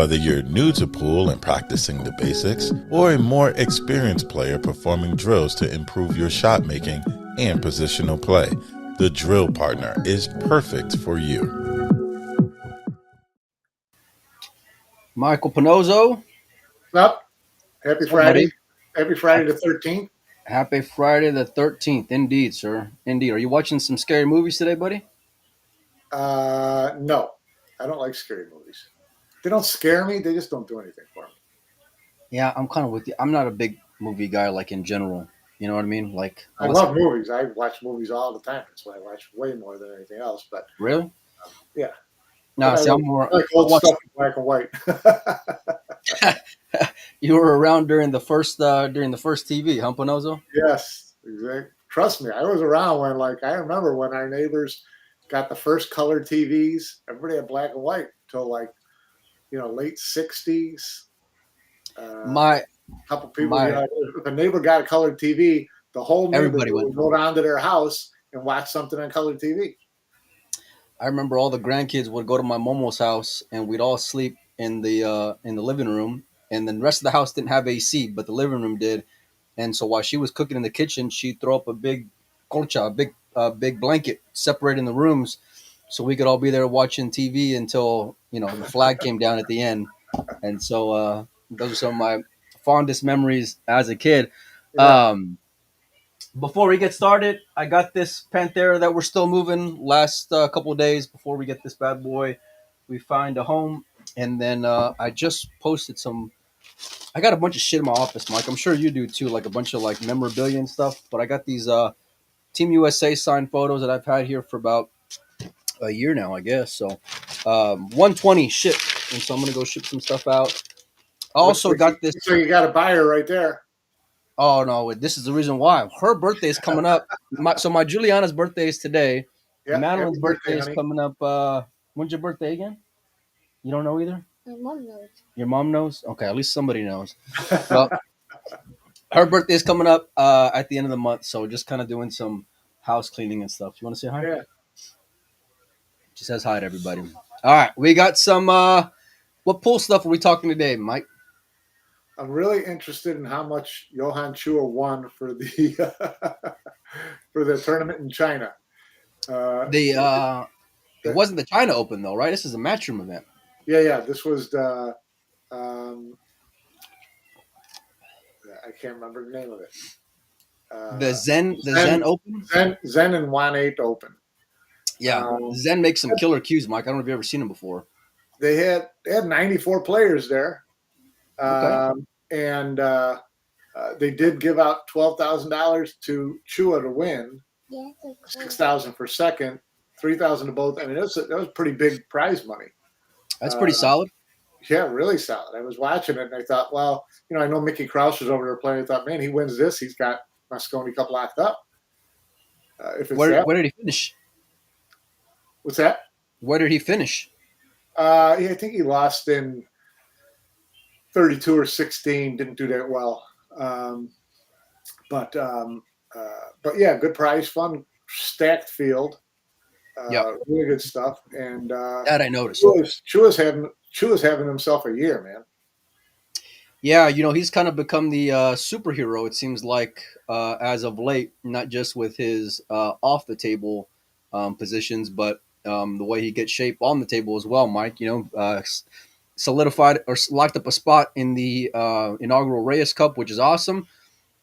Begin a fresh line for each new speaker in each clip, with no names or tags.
Whether you're new to pool and practicing the basics, or a more experienced player performing drills to improve your shot making and positional play, the Drill Partner is perfect for you.
Michael Panozzo.
Up. Happy Friday. Happy Friday the 13th.
Happy Friday the 13th. Indeed, sir. Indeed. Are you watching some scary movies today, buddy?
No, I don't like scary movies. They don't scare me. They just don't do anything for me.
Yeah, I'm kind of with you. I'm not a big movie guy, like in general. You know what I mean? Like,
I love movies. I watch movies all the time. That's why I watch way more than anything else. But
really,
yeah.
No, see, I'm more.
I like old stuff in black and white.
You were around during the first TV, huh, Panozzo?
Yes, exactly. Trust me, I was around when, like, I remember when our neighbors got the first color TVs. Everybody had black and white till, like, late 60s. A couple people, if a neighbor got a colored TV, the whole neighborhood would go down to their house and watch something on colored TV.
I remember all the grandkids would go to my Momo's house, and we'd all sleep in the living room, and then the rest of the house didn't have AC, but the living room did. And so while she was cooking in the kitchen, she'd throw up a big colcha, a big blanket separating the rooms, so we could all be there watching TV until the flag came down at the end. And so those are some of my fondest memories as a kid.
Yeah.
Before we get started, I got this Pantera that we're still moving. Last couple of days before we get this bad boy, we find a home, and then I just posted some. I got a bunch of shit in my office, Mike. I'm sure you do too, like a bunch of like memorabilia and stuff. But I got these Team USA signed photos that I've had here for about a year now, I guess. So 120 shipped, and so I'm gonna go ship some stuff out. I also got this.
So you got a buyer right there.
Oh no! This is the reason why. Her birthday is coming up. My Juliana's birthday is today. Yeah, Madeline's birthday is coming up. When's your birthday again? You don't know either?
My mom knows.
Your mom knows? Okay, at least somebody knows. Well, her birthday is coming up at the end of the month, so just kind of doing some house cleaning and stuff. You want to say hi?
Yeah.
She says hi to everybody. All right, we got some. What pool stuff are we talking today, Mike?
I'm really interested in how much Johan Chua won for the for the tournament in China.
It wasn't the China Open though, right? This is a Matchroom event.
Yeah. This was the I can't remember the name of it.
The Zen Open.
Zen and 1/8 Open.
Yeah, Zen makes some killer cues, Mike. I don't know if you've ever seen them before.
They had 94 players there.
Okay.
And they did give out $12,000 to Chua to win.
Yeah,
$6,000 for second, $3,000 to both. I mean, that was pretty big prize money.
That's pretty solid.
Yeah, really solid. I was watching it and I thought, well, I know Mickey Krause was over there playing. I thought, man, he wins this, he's got Mosconi Cup locked up.
Where did he finish?
What's that?
Where did he finish?
I think he lost in 32 or 16, didn't do that well. But yeah, good prize, fun, stacked field. Really good stuff. And
that I noticed.
Chua's having himself a year, man.
Yeah, he's kind of become the superhero, it seems like, as of late, not just with his off the table positions, but the way he gets shape on the table as well, Mike. Solidified or locked up a spot in the inaugural Reyes Cup, which is awesome.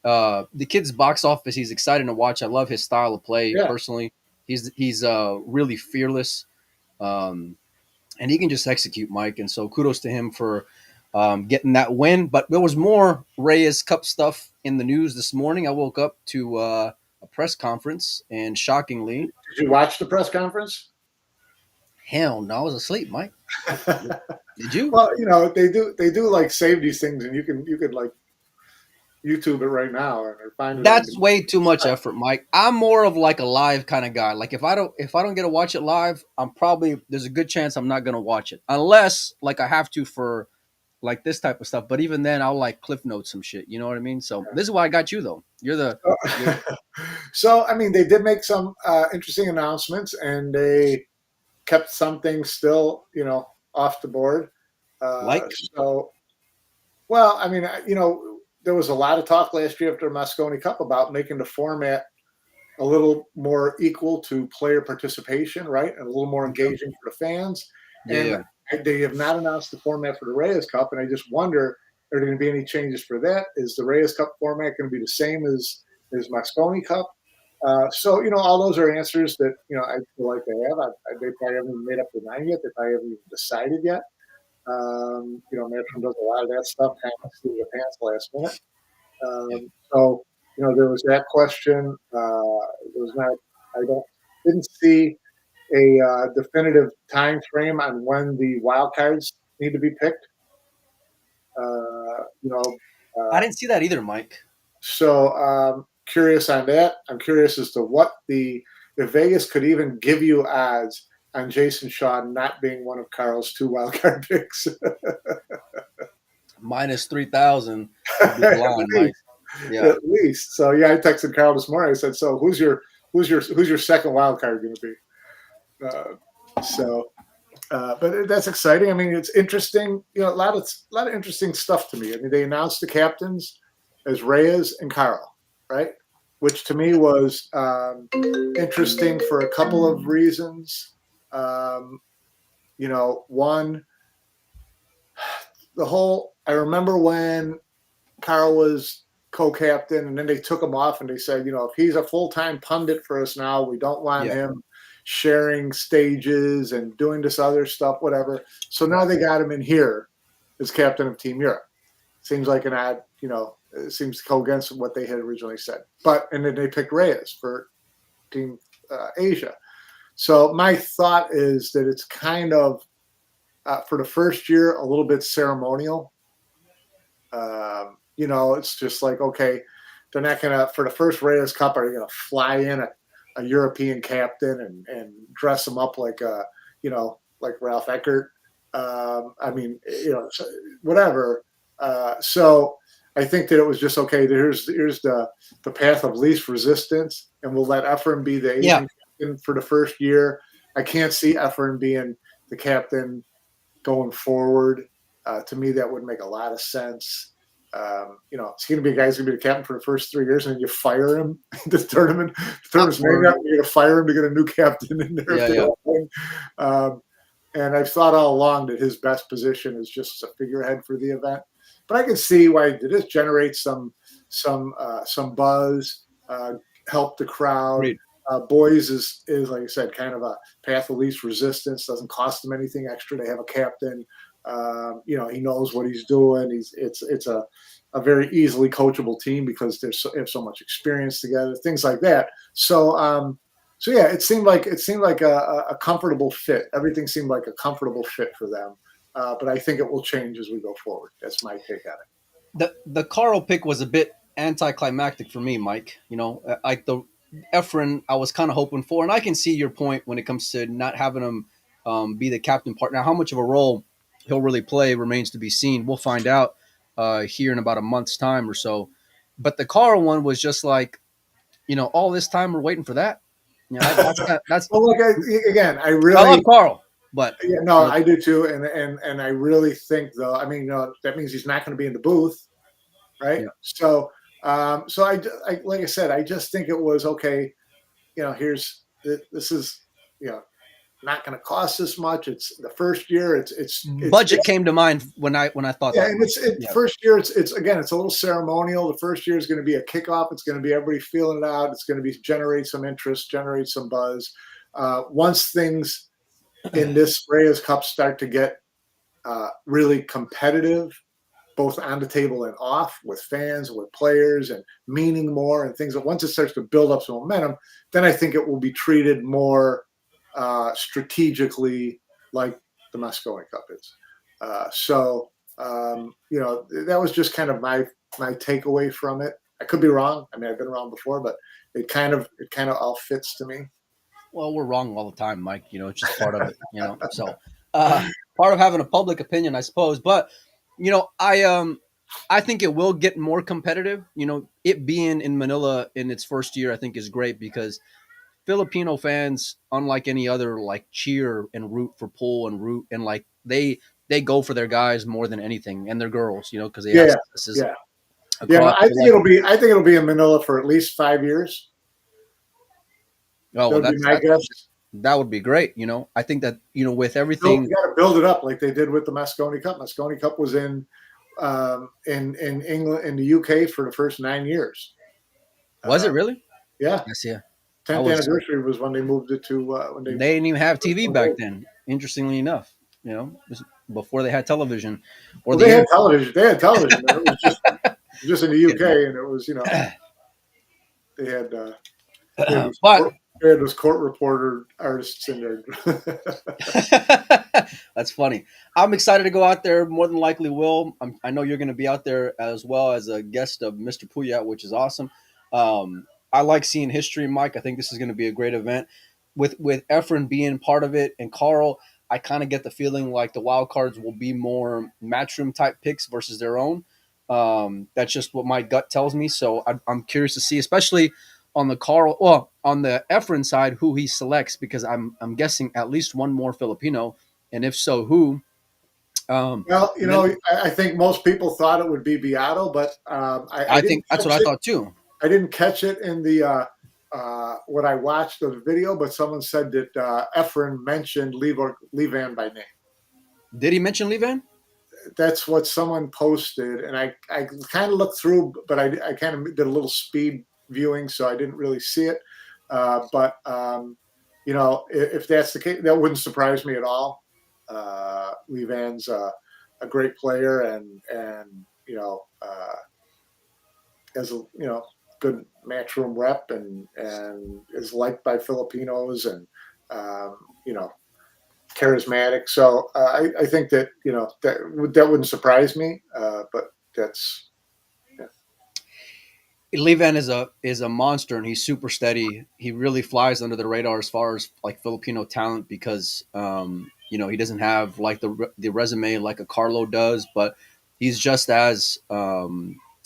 The kid's box office, he's exciting to watch. I love his style of play personally. He's really fearless, and he can just execute, Mike. And so kudos to him for getting that win. But there was more Reyes Cup stuff in the news this morning. I woke up to a press conference, and shockingly,
did you watch the press conference?
Hell no, I was asleep, Mike. Did you?
Well, they do like save these things, and you could like YouTube it right now or find it.
That's way too much effort, Mike. I'm more of like a live kind of guy. Like if I don't get to watch it live, there's a good chance I'm not gonna watch it unless like I have to for like this type of stuff. But even then, I'll like cliff note some shit. You know what I mean? So this is why I got you though.
So I mean, they did make some interesting announcements, and they kept some things still, off the board.
Like,
So, well, I mean, there was a lot of talk last year after Moscone Cup about making the format a little more equal to player participation, right? And a little more engaging for the fans.
yeah,
And
yeah.
they have not announced the format for the Reyes Cup. And I just wonder, are there going to be any changes for that? Is the Reyes Cup format going to be the same as Moscone Cup? So, all those are answers that, I feel like they have. They probably haven't even made up their mind yet. They probably haven't even decided yet. Matchroom does a lot of that stuff, kind of through the pants last minute. So, there was that question. There was not. I didn't see a definitive time frame on when the wild cards need to be picked. Uh, you know,
I
uh,
didn't see that either, Mike.
so curious on that. I'm curious as to what if Vegas could even give you odds on Jason Shaw not being one of Carl's two wild card picks.
Minus 3,000 would be the
At
line, Mike.
least,
Yeah.
at least. So yeah, I texted Carl this morning. I said, "So who's your second wild card going to be?" But that's exciting. I mean, it's interesting. A lot of interesting stuff to me. I mean, they announced the captains as Reyes and Carl, right? Which to me was interesting for a couple of reasons. One, I remember when Carl was co-captain, and then they took him off, and they said, if he's a full-time pundit for us now, we don't want him sharing stages and doing this other stuff, whatever. So now they got him in here as captain of Team Europe. Seems like an odd, it seems to go against what they had originally said. And then they picked Reyes for Team Asia. So my thought is that it's kind of, for the first year, a little bit ceremonial. It's just like, okay, they're not going to, for the first Reyes Cup, are they going to fly in a European captain and dress him up like, like Ralph Eckert? Whatever. So I think that it was just, okay, here's the path of least resistance, and we'll let Efren be the Asian captain for the first year. I can't see Efren being the captain going forward. To me, that would make a lot of sense. It's going to be a guy's going to be the captain for the first 3 years, and then you fire him. The tournament's maybe you're going to fire him to get a new captain in there. Yeah. And I've thought all along that his best position is just a figurehead for the event. But I can see why this generates some buzz, help the crowd. Boys is like I said, kind of a path of least resistance. Doesn't cost them anything extra to have a captain. He knows what he's doing. It's a very easily coachable team because they have so much experience together. Things like that. So yeah, it seemed like a comfortable fit. Everything seemed like a comfortable fit for them. But I think it will change as we go forward. That's my take on
it. The Carl pick was a bit anticlimactic for me, Mike. Like the Efren, I was kind of hoping for, and I can see your point when it comes to not having him be the captain part. Now, how much of a role he'll really play remains to be seen. We'll find out here in about a month's time or so. But the Carl one was just like, all this time we're waiting for that. That's
well, look, I
love Carl, but
I do too, and I really think though, I mean, that means he's not going to be in the booth, right? Yeah. So I like I said, I just think it was okay. This is not going to cost this much. It's the first year. It's
budget came to mind when I thought that.
And first year. It's a little ceremonial. The first year is going to be a kickoff. It's going to be everybody feeling it out. It's going to generate some interest, generate some buzz. Once things in this Reyes Cup start to get really competitive, both on the table and off, with fans, with players, and meaning more and things. Once it starts to build up some momentum, then I think it will be treated more strategically like the Moscone Cup is. That was just kind of my takeaway from it. I could be wrong. I mean, I've been wrong before, but it kind of all fits to me.
Well, we're wrong all the time, Mike. It's just part of it. So part of having a public opinion, I suppose. But I think it will get more competitive. It being in Manila in its first year, I think is great because Filipino fans, unlike any other, like cheer and root for Pool and root and like they they go for their guys more than anything, and their girls, because they have
Yeah,
successes
yeah, yeah. No,
across. Like,
I think it'll be in Manila for at least 5 years.
oh
That
well,
would be my guess.
that would be great. I think that with
So
everything.
you got to build it up like they did with the Mosconi Cup. Mosconi Cup was in England, in the UK, for the first 9 years.
Was it
Uh,
really?
yeah,
Yes, yeah. I
10th
was.
anniversary was when they moved it to when they.
They didn't even have TV back then. Interestingly enough, it was before they had television or
Well,
the
they had
internet.
television. They had television. It was just in the
Kidding,
UK, and it was they had they had
Mike.
this
But
court, they had this court reporter artists in there.
that's funny. I'm excited to go out there. More than likely will. I know you're going to be out there as well as a guest of Mr. Puyat, which is awesome. I like seeing history, Mike. I think this is going to be a great event. With Efren being part of it and Carl, I kind of get the feeling like the wild cards will be more matchroom type picks versus their own. That's just what my gut tells me. So I'm curious to see, especially on the on the Efren side, who he selects, because I'm guessing at least one more Filipino, and if so, who?
Well,
And then
I think most people thought it would be Beato, but I
I
didn't
think that's what
catch
I
it.
thought too.
I didn't catch it in the what I watched of the video, but someone said that Efren mentioned Levan by name.
Did he mention Levan?
That's what someone posted, and I kind of looked through, but I kind of did a little speed viewing, so I didn't really see it. But if that's the case, that wouldn't surprise me at all. Levan's a great player, and as a good matchroom rep, and is liked by Filipinos, and um, you know charismatic. So I think that that wouldn't surprise me. But that's yeah.
Levan is a monster, and he's super steady. He really flies under the radar as far as like Filipino talent, because he doesn't have like the resume like a Carlo does, but he's just as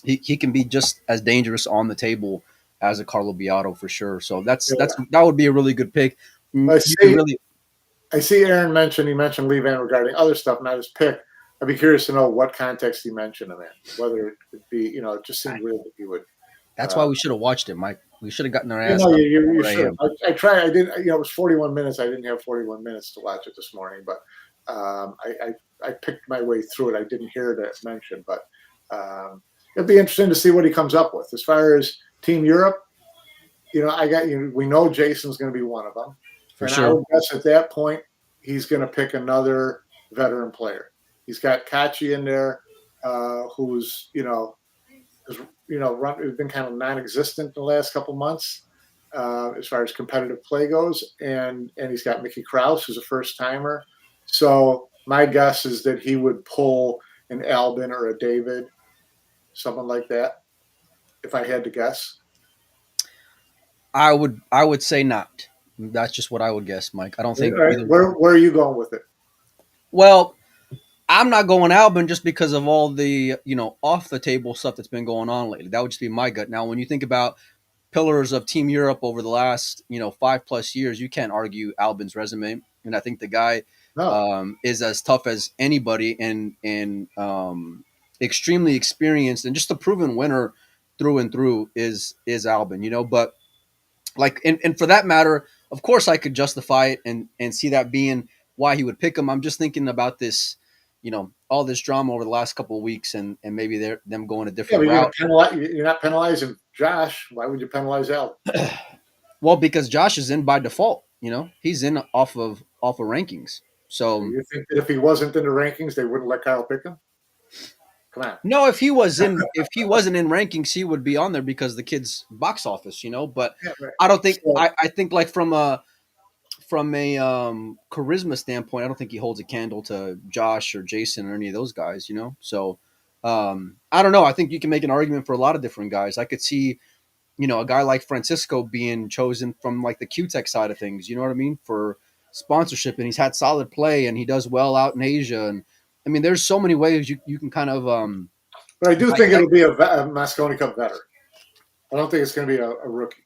he can be just as dangerous on the table as a Carlo Beato for sure. So that would be a really good pick.
I
You can
see.
really
I see. Aaron mentioned Levan regarding other stuff, not his pick. I'd be curious to know what context he mentioned him in. Whether it could be, it just seemed weird that he would.
That's why we should have watched it, Mike. We should have gotten our
You
ass
know,
up
you
4
should.
a.m.
I tried. I didn't. It was 41 minutes. I didn't have 41 minutes to watch it this morning, but I picked my way through it. I didn't hear it mentioned, but it'd be interesting to see what he comes up with. As far as Team Europe, we know Jason's going to be one of them,
For
and I
sure.
would guess at that point he's going to pick another veteran player. He's got Kachi in there, who's has been kind of non-existent in the last couple months as far as competitive play goes, and he's got Mickey Krause, who's a first timer. So my guess is that he would pull an Albin or a David, someone like that, if I had to guess.
I would say not. That's just what I would guess, Mike. I don't
All
think
right,
either.
where are you going with it?
Well, I'm not going Albin just because of all the off the table stuff that's been going on lately. That would just be my gut. Now, when you think about pillars of Team Europe over the last 5+ years, you can't argue Albin's resume, and I think the guy
No,
is as tough as anybody, and extremely experienced, and just a proven winner through and through is Albin. But like, and for that matter, of course, I could justify it and see that being why he would pick him. I'm just thinking about this, all this drama over the last couple of weeks, and maybe they're them going a
yeah,
different
but
route.
you're not penalizing Josh. Why would you penalize Al?
Well, because Josh is in by default. He's in off of rankings.
So
So
you think that if he wasn't in the rankings, they wouldn't let Kyle pick him? Come on.
no, if he wasn't in rankings, he would be on there because the kid's box office. But
Yeah, right.
I don't think
So,
I think like from a charisma standpoint, I don't think he holds a candle to Josh or Jason or any of those guys. So I don't know. I think you can make an argument for a lot of different guys. I could see a guy like Francisco being chosen from like the Q-Tech side of things. You know what I mean, for sponsorship, and he's had solid play, and he does well out in Asia. And I mean, there's so many ways you can kind of
but I do think
dissect.
it'll be a Mosconi Cup veteran. I don't think it's going to be a rookie.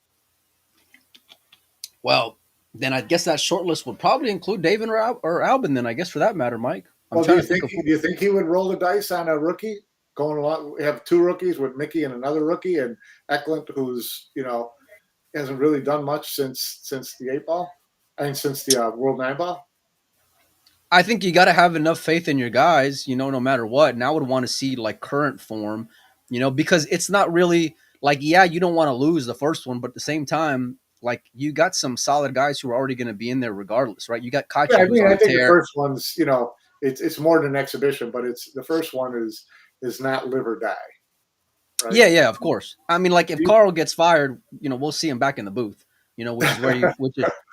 Well, then I guess that short list would probably include David or Albin. Then I guess for that matter, Mike. I'm
Well,
trying to think of
do you think he would roll the dice on a rookie going along? We have two rookies with Mickey and another rookie, and Eklund, who's hasn't really done much since the 8 ball, since the World 9 ball.
I think you got to have enough faith in your guys, no matter what. And I would want to see like current form, because it's not really like, yeah, you don't want to lose the first one, but at the same time, like you got some solid guys who are already going to be in there regardless, right? You got Kachi
Yeah, I
who's
mean,
on
I
a
think the
tear.
first one's it's more than an exhibition, but it's the first one is not live or die. Right?
Yeah, of course. I mean, like if Carl gets fired, we'll see him back in the booth, which is where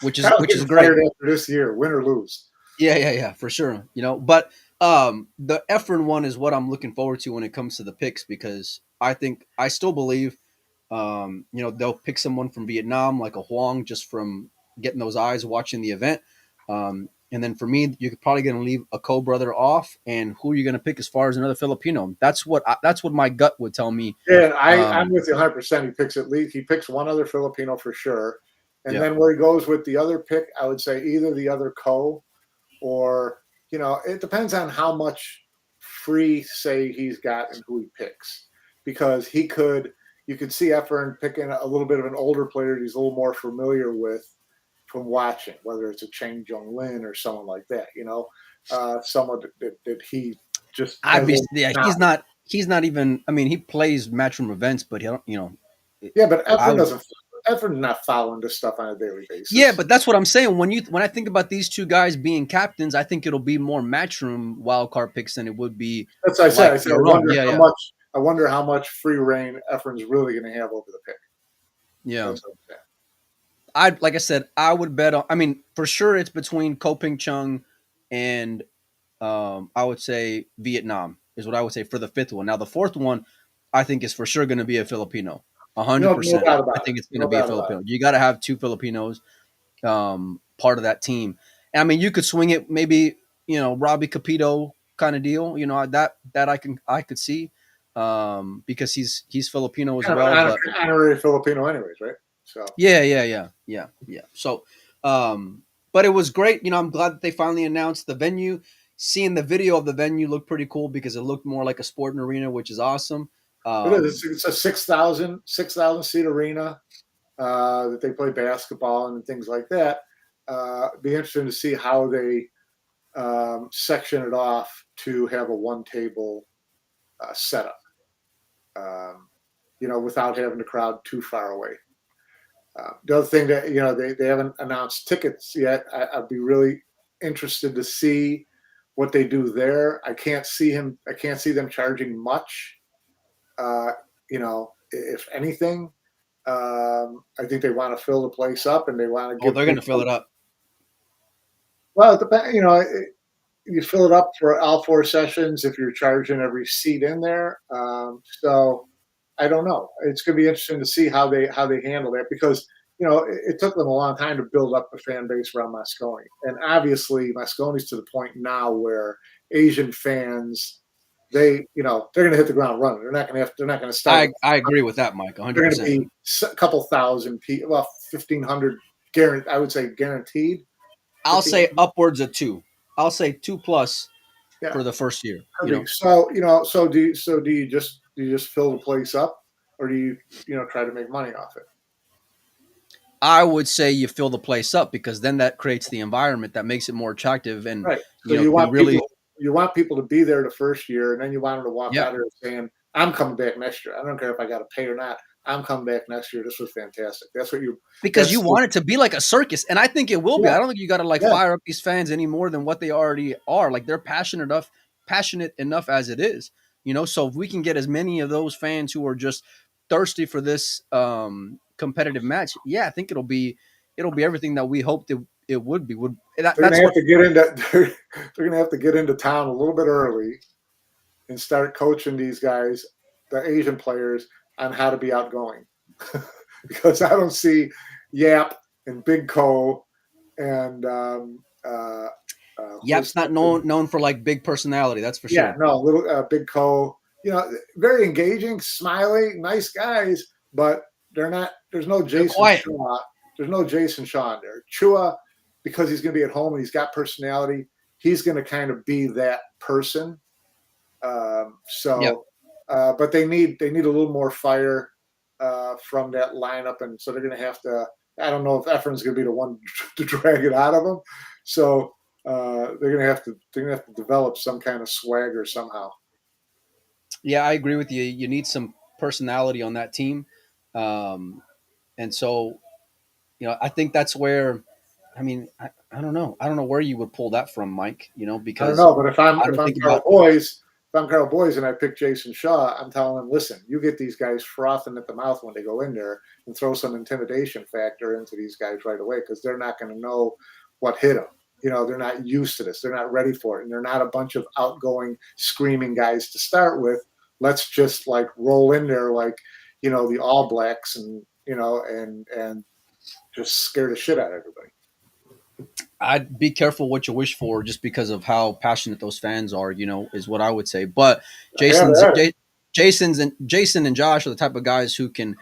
which is great.
Fired after this year, win or lose.
Yeah, for sure. But the Efren one is what I'm looking forward to when it comes to the picks, because I still believe they'll pick someone from Vietnam like a Huang just from getting those eyes watching the event. And then for me, you're probably going to leave a co-brother off, and who are you going to pick as far as another Filipino? That's what my gut would tell me.
Yeah, I'm with you 100%. He picks at least one other Filipino for sure, and then where he goes with the other pick, I would say either the other co, or it depends on how much free say he's got and who he picks, because you could see Efren picking a little bit of an older player that he's a little more familiar with from watching, whether it's a Chang Jung Lin or someone like that, someone that he just
he's not even. I mean, he plays Matchroom events, but he don't.
Yeah, but Efren's not following this stuff on a daily basis.
Yeah, but that's what I'm saying. When I think about these two guys being captains, I think it'll be more Matchroom wildcard picks than it would be.
That's what I said. I wonder how much free reign Efren's really going to have over the pick.
Yeah. Like I said, I would bet on. I mean, for sure, it's between Ko Ping Chung and I would say Vietnam is what I would say for the fifth one. Now, the fourth one, I think is for sure going to be a Filipino. 100%. I think it's going to be a Filipino. You got to have two Filipinos part of that team. And, I mean, you could swing it maybe, Robbie Capito kind of deal. That I could see because he's Filipino as well.
Honorary Filipino, anyways, right? So
yeah. So, but it was great. I'm glad that they finally announced the venue. Seeing the video of the venue looked pretty cool because it looked more like a sporting arena, which is awesome.
It's a 6,000 seat arena that they play basketball and things like that. Be interesting to see how they section it off to have a one table setup, without having the crowd too far away. The other thing that they haven't announced tickets yet. I'd be really interested to see what they do there. I can't see them charging much. If anything, I think they want to fill the place up, and they want to.
They're going to fill it up.
Well, it depends. You fill it up for all 4 sessions if you're charging every seat in there. So I don't know. It's going to be interesting to see how they handle that, because it took them a long time to build up the fan base around Moscone, and obviously Moscone's to the point now where Asian fans, they're going to hit the ground running. They're not going to start.
I agree with that, Mike. 100%.
They're going to be a couple thousand people, well, 1,500 guaranteed. I would say guaranteed.
I'll say upwards of 2. I'll say 2+ for the first year.
So do you just fill the place up, or do you try to make money off it?
I would say you fill the place up, because then that creates the environment that makes it more attractive. And
right. So you want people to be there the first year, and then you want them to walk out here saying, "I'm coming back next year. I don't care if I got to pay or not. I'm coming back next year. This was fantastic." That's what you
want it to be like a circus, and I think it will be. I don't think you got to fire up these fans any more than what they already are. Like, they're passionate enough as it is. So if we can get as many of those fans who are just thirsty for this competitive match, I think it'll be everything that we hoped it would be.
They're going to have to get into town a little bit early and start coaching these guys, the Asian players, on how to be outgoing, because I don't see Yap and Big Co and
Yap's not known for like big personality, that's for sure.
Yeah, no, little Big Co, very engaging, smiley, nice guys, but they're not. There's no Jason Shaw. There's no Jason Shaw in there. Chua, because he's going to be at home and he's got personality, he's going to kind of be that person.
Yep.
But they need a little more fire from that lineup, and so they're going to have to. I don't know if Efren's going to be the one to drag it out of them. So they're going to have to develop some kind of swagger somehow.
Yeah, I agree with you. You need some personality on that team, and so I think that's where. I mean, I don't know. I don't know where you would pull that from, Mike.
I don't
Because
know, but if I'm
I don't think
Carl
about.
Boys, if I'm Carl Boys and I pick Jason Shaw, I'm telling him, listen, you get these guys frothing at the mouth when they go in there, and throw some intimidation factor into these guys right away, because they're not going to know what hit them. They're not used to this. They're not ready for it. And they're not a bunch of outgoing, screaming guys to start with. Let's just like roll in there like, the All Blacks and just scare the shit out of everybody.
I'd be careful what you wish for, just because of how passionate those fans are. Is what I would say. But Jason and Josh are the type of guys who can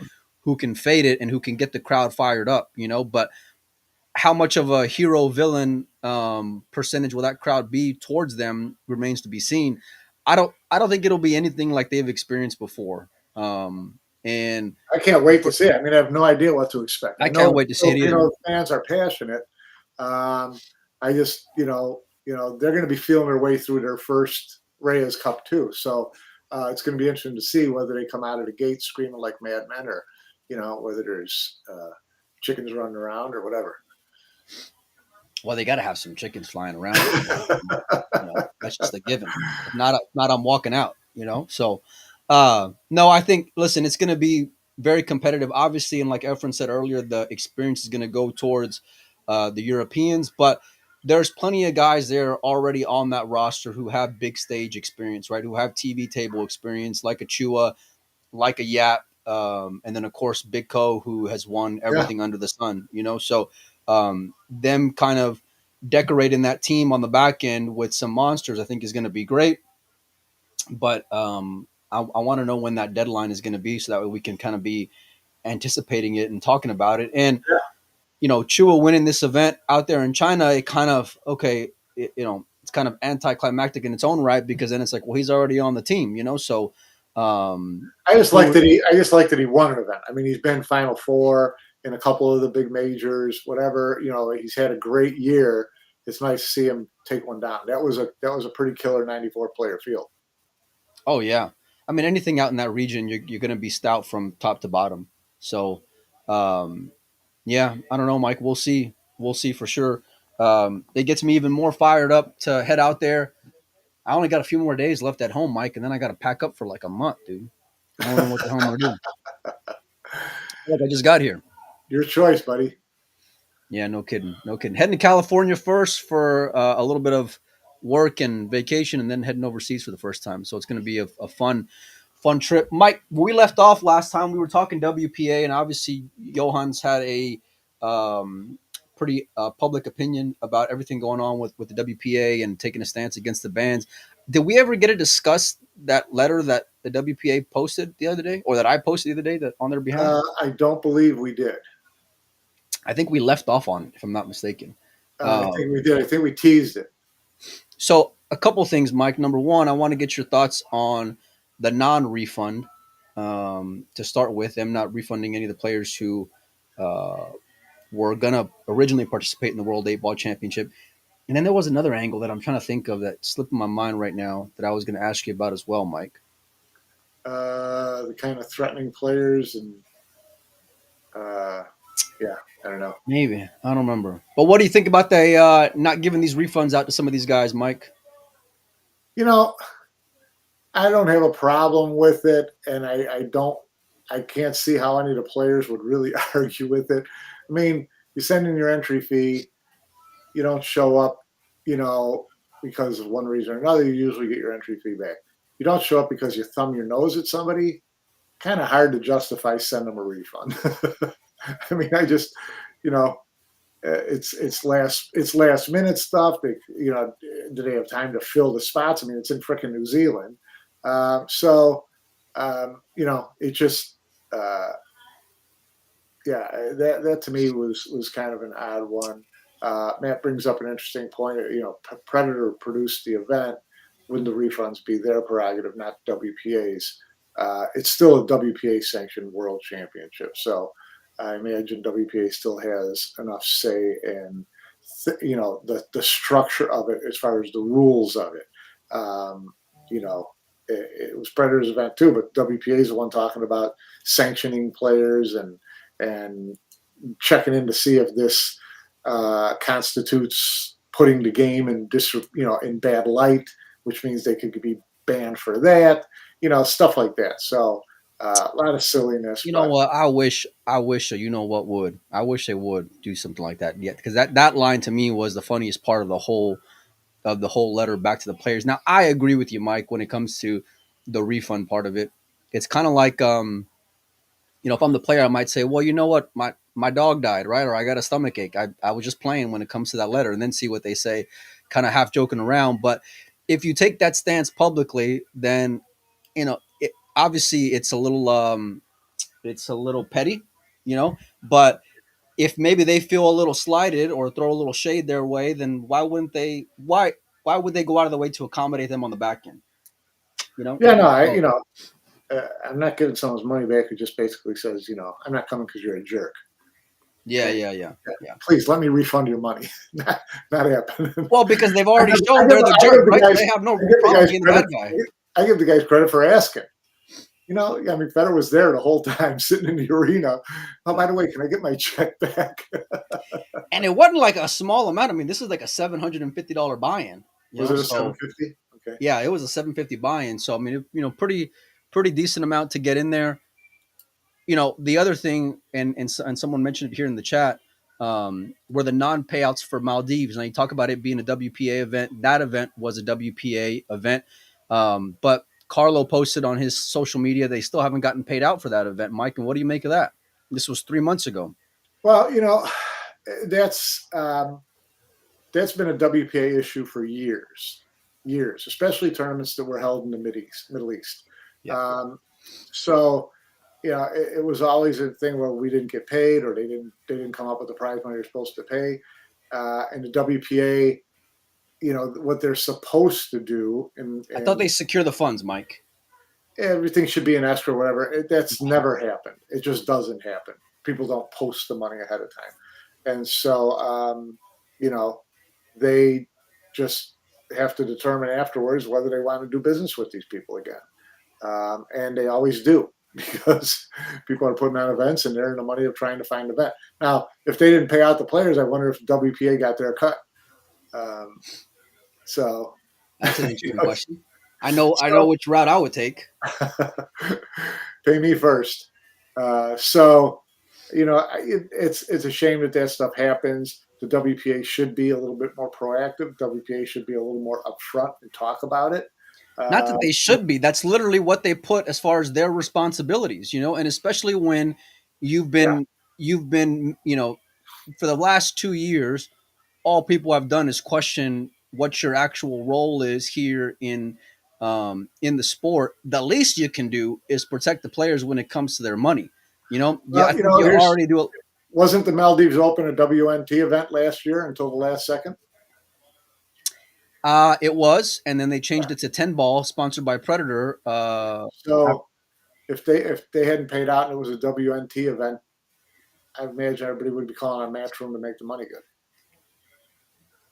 fade it and who can get the crowd fired up. But how much of a hero villain percentage will that crowd be towards them remains to be seen. I don't think it'll be anything like they've experienced before. And
I can't wait to see it. I mean, I have no idea what to expect.
I can't wait to see it either.
Fans are passionate. I just, they're going to be feeling their way through their first Reyes Cup too. So it's going to be interesting to see whether they come out of the gate screaming like madmen, or, whether there's chickens running around or whatever.
Well, they got to have some chickens flying around. That's just a given. If not, I'm walking out. So no, I think. Listen, it's going to be very competitive, obviously, and like Efren said earlier, the experience is going to go towards the Europeans, but there's plenty of guys there already on that roster who have big stage experience, right? Who have TV table experience, like a Chua, like a Yap, and then of course Big Co, who has won everything under the sun. So them kind of decorating that team on the back end with some monsters, I think, is going to be great. But I want to know when that deadline is going to be, so that way we can kind of be anticipating it and talking about it. And Chua winning this event out there in China, it kind of it's kind of anticlimactic in its own right, because then it's like, well, he's already on the team, So
I just like that he won an event. I mean, he's been Final Four in a couple of the big majors, whatever. He's had a great year. It's nice to see him take one down. That was a pretty killer 94 player field.
Oh yeah, I mean, anything out in that region, you're going to be stout from top to bottom. So, yeah, I don't know, Mike. We'll see. We'll see for sure. It gets me even more fired up to head out there. I only got a few more days left at home, Mike, and then I got to pack up for like a month, dude. I don't know what the hell I'm going to do. Like, I just got here.
Your choice, buddy.
Yeah, no kidding. No kidding. Heading to California first for a little bit of work and vacation, and then heading overseas for the first time. So it's going to be a fun trip. Mike, we left off last time. We were talking WPA, and obviously Johan's had a pretty public opinion about everything going on with the WPA and taking a stance against the bans. Did we ever get to discuss that letter that the WPA posted the other day, or that I posted the other day, that on their behalf?
I don't believe we did.
I think we left off on it, if I'm not mistaken.
I think we did. I think we teased it.
So a couple things, Mike. Number one, I want to get your thoughts on the non-refund to start with, them not refunding any of the players who were going to originally participate in the World 8-Ball Championship. And then there was another angle that I'm trying to think of that slipped in my mind right now that I was going to ask you about as well, Mike.
The kind of threatening players and yeah, I don't know.
Maybe. I don't remember. But what do you think about they not giving these refunds out to some of these guys, Mike?
I don't have a problem with it, and I can't see how any of the players would really argue with it. I mean, you send in your entry fee, you don't show up, because of one reason or another, you usually get your entry fee back. You don't show up because you thumb your nose at somebody, kind of hard to justify send them a refund. I mean, I just, it's last minute stuff. They, do they have time to fill the spots? I mean, it's in frickin' New Zealand. It just, that to me was kind of an odd one. Matt brings up an interesting point. Predator produced the event. Wouldn't the refunds be their prerogative, not WPA's? It's still a WPA sanctioned world championship. So I imagine WPA still has enough say in, the structure of it as far as the rules of it. Um, it was Predator's event too, but WPA is the one talking about sanctioning players and checking in to see if this constitutes putting the game in bad light, which means they could be banned for that, stuff like that. So a lot of silliness.
You know
But
what? I wish. You know what would? I wish they would do something like that. Yeah, because that line to me was the funniest part of the whole letter back to the players. Now I agree with you, Mike, when it comes to the refund part of it. It's kind of like if I'm the player, I might say, well, you know what, my dog died, right? Or I got a stomach ache. I was just playing when it comes to that letter, and then see what they say, kind of half joking around. But if you take that stance publicly, then obviously it's a little petty, but if maybe they feel a little slighted or throw a little shade their way, then why would they go out of the way to accommodate them on the back end?
yeah, no,
So,
I'm not giving someone's money back who just basically says, I'm not coming because you're a jerk.
yeah,
Okay,
yeah, yeah, yeah.
please let me refund your money. Not happening.
Well, because they've
I
already
give, I
shown
give,
they're the
I
jerk,
give the
right? So
guys,
they have no
I give the
problem
guys
being the
credit.
bad guy.
I give the guys credit for asking. I mean, Federer was there the whole time, sitting in the arena. Oh, by the way, can I get my check back?
And it wasn't like a small amount. I mean, this is like a $750 buy-in.
Was it a
So
750? Okay.
yeah, it was a 750 buy-in. So I mean, pretty decent amount to get in there. The other thing, and someone mentioned it here in the chat, were the non-payouts for Maldives. Now you talk about it being a WPA event. That event was a WPA event, but Carlo posted on his social media they still haven't gotten paid out for that event. Mike, and what do you make of that? This was 3 months ago.
Well, that's that's been a WPA issue for years, especially tournaments that were held in the Middle East.
Yeah.
So it was always a thing where we didn't get paid, or they didn't come up with the prize money they're supposed to pay. And the WPA, what they're supposed to do,
I thought they
and
secure the funds, Mike.
everything should be in escrow, whatever. That's never happened. It just doesn't happen. People don't post the money ahead of time, and so they just have to determine afterwards whether they want to do business with these people again. And they always do, because people are putting on events and they're in the money of trying to find a bet. Now, if they didn't pay out the players, I wonder if WPA got their cut. So
That's an interesting question. I know which route I would take.
Pay me first. It's a shame that stuff happens. The WPA should be a little bit more proactive. WPA should be a little more upfront and talk about it.
Not that they should be. That's literally what they put as far as their responsibilities, and especially when you've been for the last 2 years, all people have done is question what your actual role is here in the sport. The least you can do is protect the players when it comes to their money. Yeah, I think you already do.
Wasn't the Maldives Open a WNT event last year until the last second?
It was, and then they changed it to 10 ball, sponsored by Predator.
So if they hadn't paid out and it was a WNT event, I imagine everybody would be calling on Matchroom to make the money good.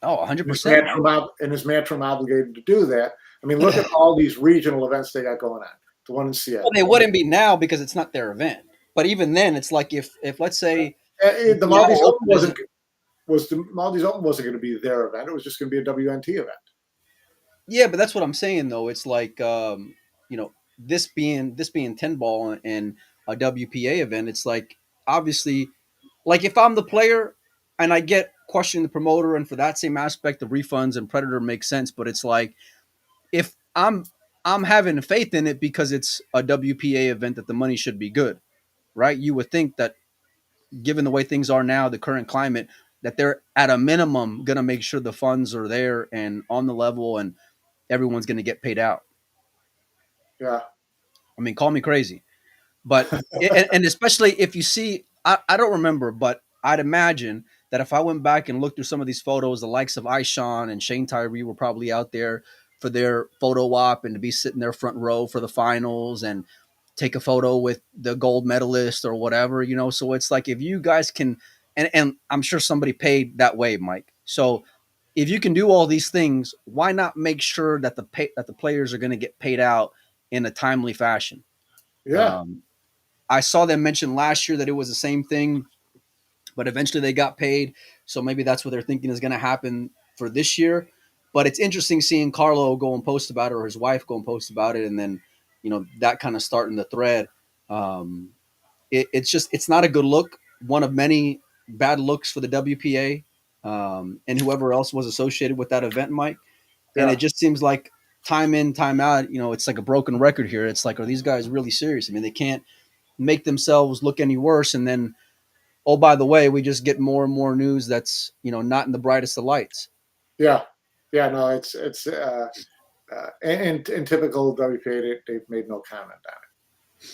Oh, 100%.
And is Matchroom obligated to do that? I mean, look at all these regional events they got going on. The one in Seattle.
Well, they wouldn't be now because it's not their event. But even then, it's like if let's say
the Maldives Open wasn't going to be their event. It was just going to be a WNT event.
Yeah, but that's what I'm saying though. It's like this being 10 ball and a WPA event. It's like obviously, like if I'm the player and I get questioning the promoter, and for that same aspect, the refunds and Predator makes sense. But it's like if I'm having faith in it because it's a WPA event that the money should be good, right? You would think that given the way things are now, the current climate, that they're at a minimum going to make sure the funds are there and on the level and everyone's going to get paid out.
Yeah.
I mean, call me crazy, but and especially if you see, I don't remember, but I'd imagine that if I went back and looked through some of these photos, the likes of Ishan and Shane Tyree were probably out there for their photo op and to be sitting there front row for the finals and take a photo with the gold medalist or whatever, you know. So it's like if you guys can, and I'm sure somebody paid that way, Mike. So if you can do all these things, why not make sure that the players are going to get paid out in a timely fashion?
Yeah.
Um, I saw them mention last year that it was the same thing, but eventually they got paid. So maybe that's what they're thinking is going to happen for this year. But it's interesting seeing Carlo go and post about it, or his wife go and post about it, and then that kind of starting the thread. Um, it's not a good look. One of many bad looks for the WPA and whoever else was associated with that event, Mike. And
Yeah.
it just seems like time in, time out. It's like a broken record here. It's like, are these guys really serious? I mean, they can't make themselves look any worse, and then, oh, by the way, we just get more and more news that's not in the brightest of lights.
Yeah. Yeah. No, it's in typical WPA, they've made no comment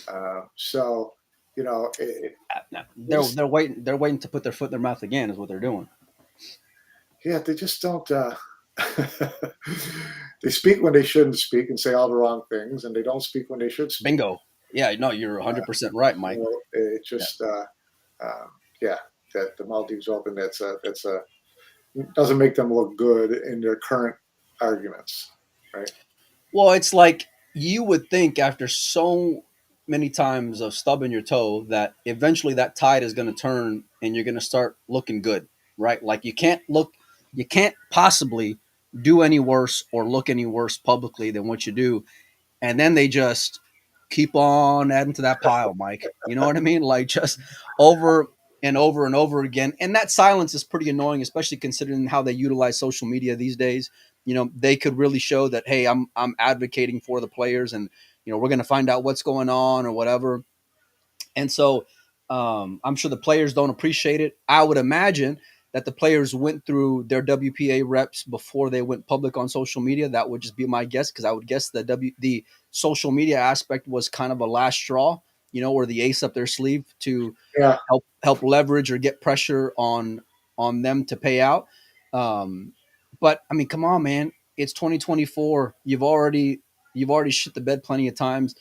on it. So,
They're waiting to put their foot in their mouth again, is what they're doing.
yeah, they just don't. They speak when they shouldn't speak and say all the wrong things, and they don't speak when they should speak.
Bingo. Yeah, no, you're 100% right, Mike.
It just, yeah, that the Maldives Open, that's a doesn't make them look good in their current arguments, right?
Well, it's like you would think after so many times of stubbing your toe that eventually that tide is going to turn and you're going to start looking good, right? Like you can't possibly do any worse or look any worse publicly than what you do. And then they just keep on adding to that pile, Mike. You know what I mean? Like just over and over and over again. And that silence is pretty annoying, especially considering how they utilize social media these days. They could really show that, hey, I'm advocating for the players, and we're going to find out what's going on or whatever. And so I'm sure the players don't appreciate it. I would imagine that the players went through their WPA reps before they went public on social media. That would just be my guess, because I would guess the social media aspect was kind of a last straw, or the ace up their sleeve to
Yeah,
help leverage or get pressure on them to pay out. But I mean, come on, man! It's 2024. You've already shit the bed plenty of times.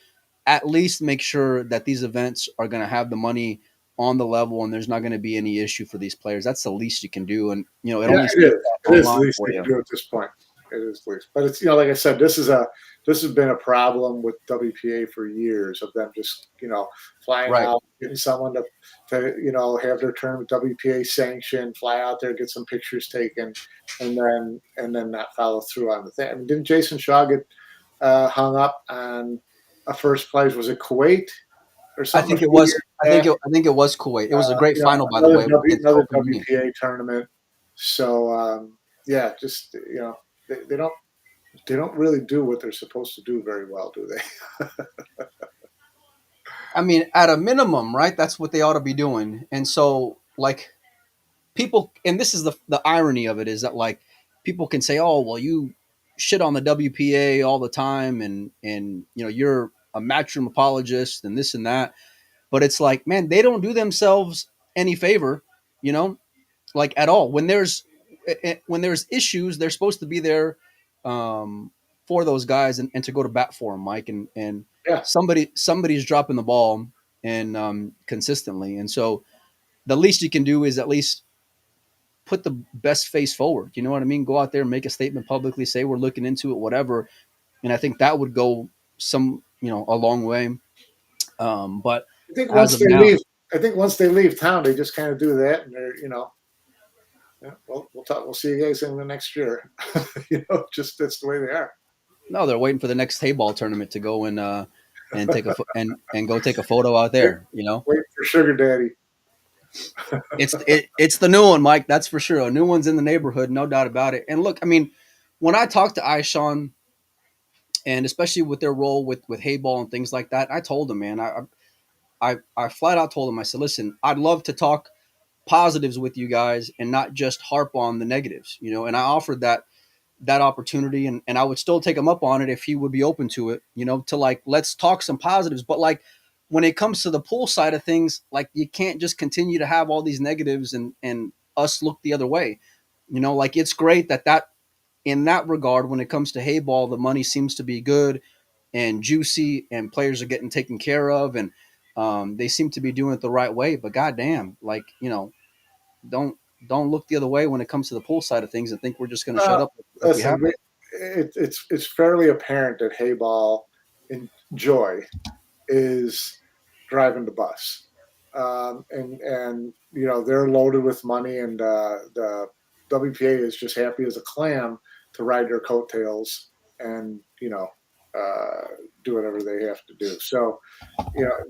At least make sure that these events are going to have the money on the level and there's not going to be any issue for these players. That's the least you can do. And, it
yeah,
only
it is. It is the
online
least
for
they
you.
can do at this point. It is the least, but it's like I said, this has been a problem with WPA for years of them just flying
Right.
out, getting someone to have their tournament WPA sanctioned, fly out there, get some pictures taken, and then not follow through on the thing. I mean, didn't Jason Shaw get hung up on a first place? Was it Kuwait or
I
something?
think it was. I think it was Kuwait. It was a great final, by the way.
Another WPA tournament. So yeah, just they don't really do what they're supposed to do very well, do they?
I mean, at a minimum, right? That's what they ought to be doing. And so, like, people, and this is the irony of it, is that like people can say, "Oh, well, you shit on the WPA all the time, and you're a Matchroom apologist and this and that." But it's like, man, they don't do themselves any favor, you know, like at all. When there's issues, they're supposed to be there for those guys and to go to bat for them, Mike. And
Yeah,
somebody's dropping the ball and consistently. And so the least you can do is at least put the best face forward. You know what I mean? Go out there, make a statement publicly, say we're looking into it, whatever. And I think that would go a long way. But
I think
as
once
of
they
now,
leave, town, they just kind of do that, and they're yeah, well, we'll talk. We'll see you guys in the next year. Just that's the way they are.
no, they're waiting for the next Hayball tournament to go and take and go take a photo out there.
Wait for Sugar Daddy.
It's the new one, Mike. That's for sure. A new one's in the neighborhood, no doubt about it. And look, I mean, when I talked to Ishan, and especially with their role with Hayball and things like that, I told him, man, I flat out told him, I said, listen, I'd love to talk positives with you guys and not just harp on the negatives, And I offered that opportunity, and I would still take him up on it if he would be open to it, to like, let's talk some positives. But like when it comes to the pool side of things, like you can't just continue to have all these negatives and us look the other way. Like it's great that in that regard, when it comes to Hayball, the money seems to be good and juicy, and players are getting taken care of, and they seem to be doing it the right way. But goddamn, like don't don't look the other way when it comes to the pool side of things and think we're just going to shut up like we
Listen,
have been.
it's fairly apparent that Hayball and Joy is driving the bus, and they're loaded with money, and the WPA is just happy as a clam to ride their coattails and do whatever they have to do. So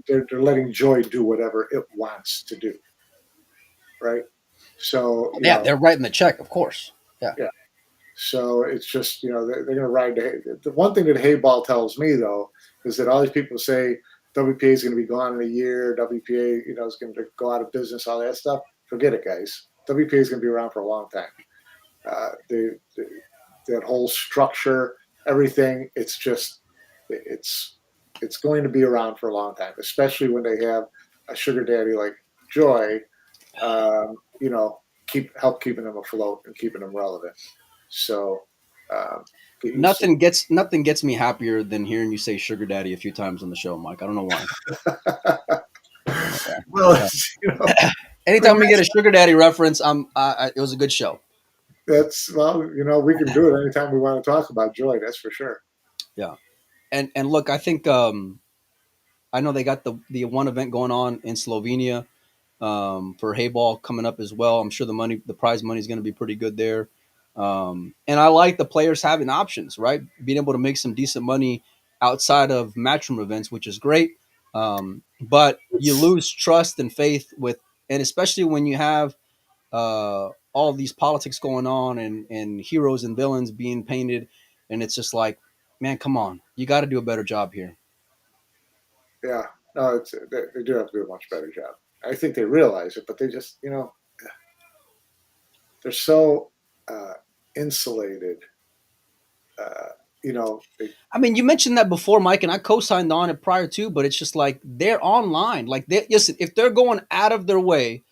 they're letting Joy do whatever it wants to do, right? So
Yeah, they're writing the check, of course. Yeah.
yeah. So it's just they're going to ride the one thing that Hayball tells me though is that all these people say WPA is going to be gone in a year, WPA is going to go out of business, all that stuff. Forget it, guys. WPA is going to be around for a long time. That whole structure, everything, it's going to be around for a long time, especially when they have a sugar daddy like Joy, help keeping them afloat and keeping them relevant. So
nothing gets me happier than hearing you say sugar daddy a few times on the show, Mike. I don't know why. Yeah.
Well,
anytime we get a sugar daddy reference, it was a good show.
We can do it anytime we want to talk about Joy. That's for sure.
Yeah, and look, I think I know they got the one event going on in Slovenia for Hayball coming up as well. I'm sure the prize money is going to be pretty good there. And I like the players having options, right? Being able to make some decent money outside of Matchroom events, which is great. But you lose trust and faith and especially when you have all these politics going on and heroes and villains being painted, and it's just like, man, come on, you got to do a better job here.
Yeah, no, they do have to do a much better job. I think they realize it, but they just they're so insulated.
I mean, you mentioned that before, Mike, and I co-signed on it prior to, but it's just like they're online. Like, listen, if they're going out of their way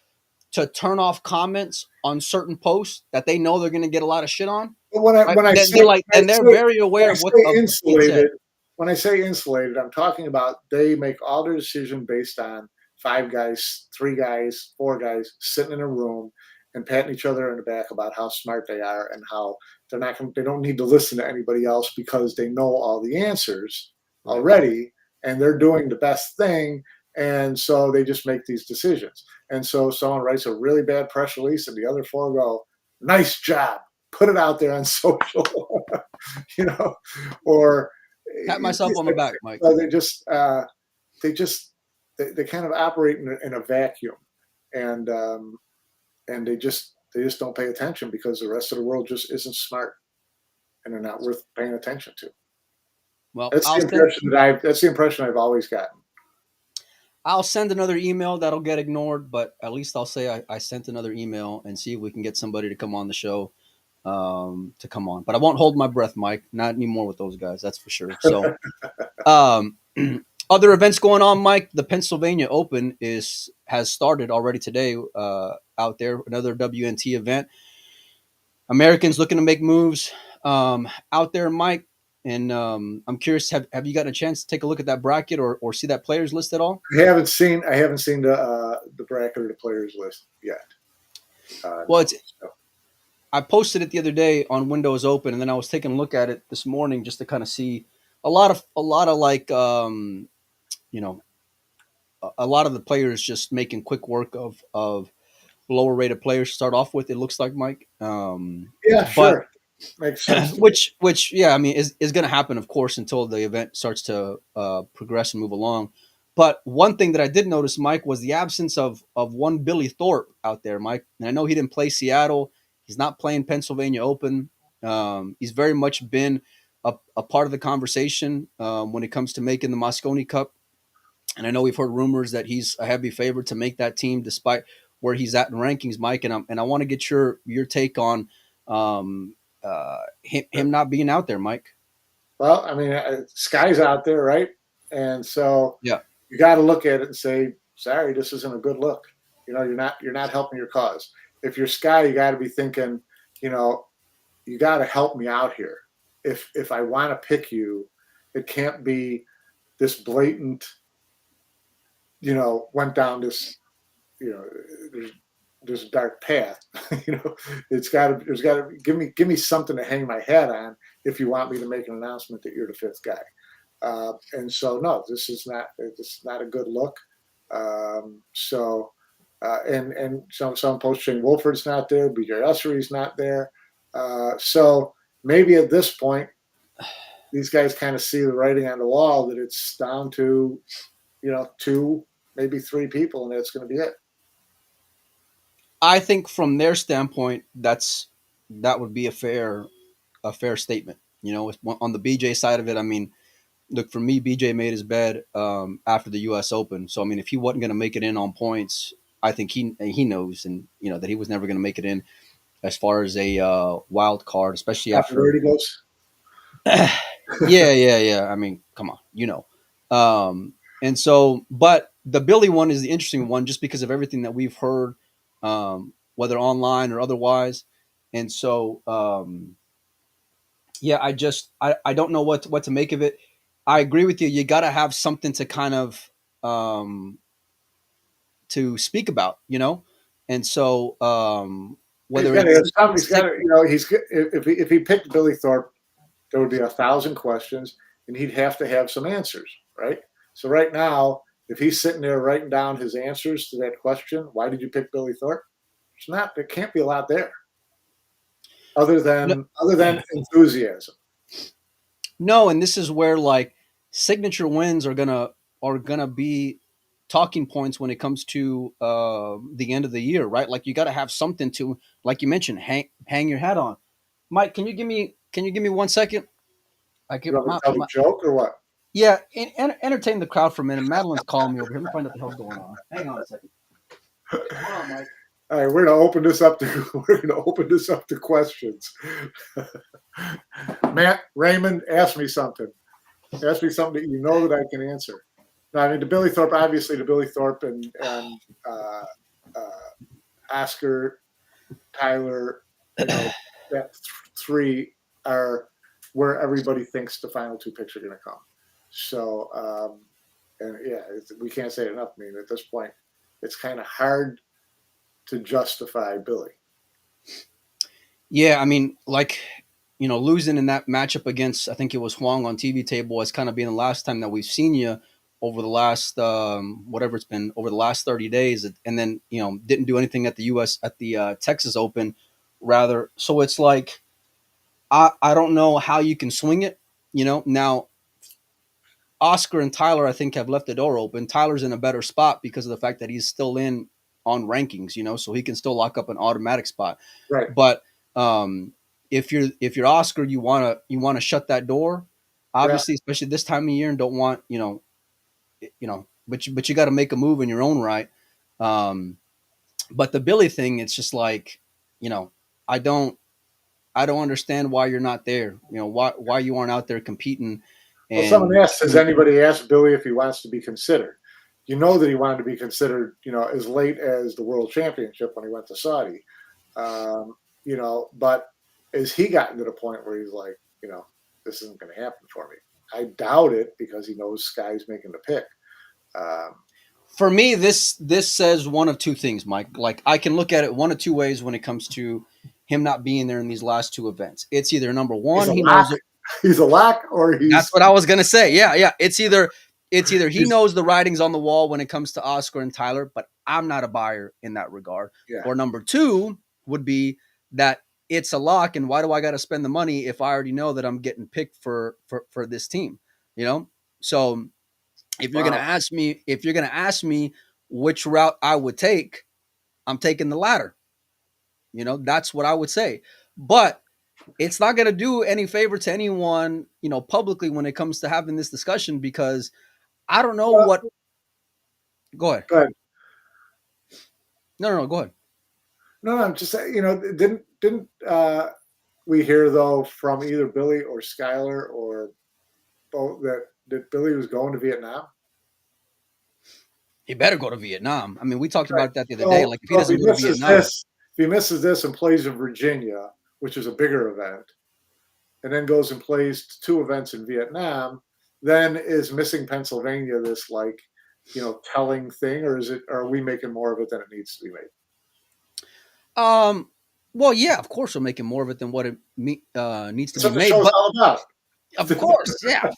to turn off comments on certain posts that they know they're going to get a lot of shit on,
but when
they're very aware of what's
insulated. When I say insulated, I'm talking about they make all their decisions based on 5 guys, 3 guys, 4 guys sitting in a room and patting each other in the back about how smart they are and how they don't need to listen to anybody else because they know all the answers already and they're doing the best thing. And so they just make these decisions. And so someone writes a really bad press release and the other 4 go, nice job, put it out there on social, or
pat myself on the back, Mike.
They kind of operate in a vacuum, and they just don't pay attention because the rest of the world just isn't smart, and they're not worth paying attention to.
Well,
that's the impression I've always gotten.
I'll send another email that'll get ignored, but at least I'll say I sent another email and see if we can get somebody to come on the show. To come on, but I won't hold my breath, Mike. Not anymore with those guys, that's for sure. So, other events going on, Mike. The Pennsylvania Open has started already today. Out there, another WNT event. Americans looking to make moves out there, Mike. And I'm curious, have you gotten a chance to take a look at that bracket or see that players list at all?
I haven't seen the bracket or the players list yet.
I posted it the other day on Windows Open, and then I was taking a look at it this morning just to kind of see a lot of like a lot of the players just making quick work of lower rated players to start off with. It looks like, Mike.
Sure, makes sense.
which I mean is going to happen, of course, until the event starts to progress and move along. But one thing that I did notice, Mike, was the absence of one Billy Thorpe out there, Mike. And I know he didn't play Seattle. He's not playing Pennsylvania Open. He's very much been a part of the conversation when it comes to making the Mosconi Cup. And I know we've heard rumors that he's a heavy favorite to make that team despite where he's at in rankings, Mike. And I want to get your take on him not being out there, Mike.
Well, I mean, Sky's out there, right? And so
you
got to look at it and say, sorry, this isn't a good look. You're not helping your cause. if you're Sky, you got to be thinking, you know, you got to help me out here. If I want to pick you, it can't be this blatant, you know, went down this, you know, there's a dark path. You know, there's got to give me something to hang my hat on if you want me to make an announcement that you're the fifth guy. And so no, this is not a good look. And some posts saying Wolford's not there, BJ Ussery's not there. So maybe at this point, these guys kind of see the writing on the wall that it's down to, you know, 2, maybe 3 people, and that's going to be it.
I think from their standpoint, that would be a fair statement. You know, on the BJ side of it, I mean, look, for me, BJ made his bed after the U.S. Open. So I mean, if he wasn't going to make it in on points, I think he knows, and you know that he was never going to make it in as far as a wild card, especially after
he goes.
yeah. I mean, come on, you know. And so, but the Billy one is the interesting one just because of everything that we've heard, whether online or otherwise. And so, yeah, I don't know what to make of it. I agree with you. You got to have something to kind of to speak about, you know. And so, whether
he's got to, you know, if he picked Billy Thorpe, there would be 1,000 questions, and he'd have to have some answers, right? So right now, if he's sitting there writing down his answers to that question, why did you pick Billy Thorpe? There can't be a lot there, other than enthusiasm.
No, and this is where like signature wins are gonna be talking points when it comes to the end of the year, right? Like you got to have something to, like you mentioned, hang your hat on. Mike, can you give me 1 second? I give
you want me to tell a joke or what?
Yeah, entertain the crowd for a minute. Madeline's calling me over here. Let me find out the hell's going on. Hang on a second. Come on, Mike.
All right, we're gonna open this up to questions. Matt, Raymond, ask me something. Ask me something that you know that I can answer. No, I mean the Billy Thorpe and Oscar, Tyler, you know, that 3 are where everybody thinks the final 2 picks are going to come. So, and yeah, we can't say it enough. I mean, at this point, it's kind of hard to justify Billy.
Yeah, I mean, like, you know, losing in that matchup against, I think it was Huang on TV table, as kind of being the last time that we've seen you over the last whatever it's been over the last 30 days, and then you know didn't do anything at the Texas Open, rather. So it's like I don't know how you can swing it. You know, now Oscar and Tyler, I think, have left the door open. Tyler's in a better spot because of the fact that he's still in on rankings, you know, so he can still lock up an automatic spot.
Right.
But if you're Oscar, you wanna shut that door, obviously, especially this time of year, and don't want but you got to make a move in your own right. But the Billy thing, it's just like, you know, I don't understand why you're not there. You know, why you aren't out there competing. And
well, someone asked, has anybody asked Billy if he wants to be considered? You know that he wanted to be considered, you know, as late as the World Championship when he went to Saudi. You know, but has he gotten to the point where he's like, you know, this isn't going to happen for me? I doubt it because he knows Sky's making the pick.
For me, this says one of 2 things, Mike. Like I can look at it one of 2 ways when it comes to him not being there in these last 2 events. It's either number one, he knows it.
He's a lock, or he's.
That's what I was gonna say. Yeah. It's either he knows the writing's on the wall when it comes to Oscar and Tyler, but I'm not a buyer in that regard.
Yeah.
Or number 2 would be that it's a lock, and why do I got to spend the money if I already know that I'm getting picked for this team? You know, so. If you're gonna ask me which route I would take, I'm taking the latter. You know, that's what I would say. But it's not gonna do any favor to anyone, you know, publicly when it comes to having this discussion because I don't know what. Go ahead.
Go ahead.
No, go ahead.
No, I'm just saying. You know, didn't we hear though from either Billy or Skyler or both that Billy was going to Vietnam?
He better go to Vietnam. I mean, we talked about that the other day. Like, if he doesn't go to Vietnam,
if he misses this and plays in Virginia, which is a bigger event, and then goes and plays 2 events in Vietnam, then is missing Pennsylvania this like, telling thing, or are we making more of it than it needs to be made?
Well, yeah, of course we're making more of it than what it needs to
That's
be
what the
made.
show's
But
all about.
of course, yeah,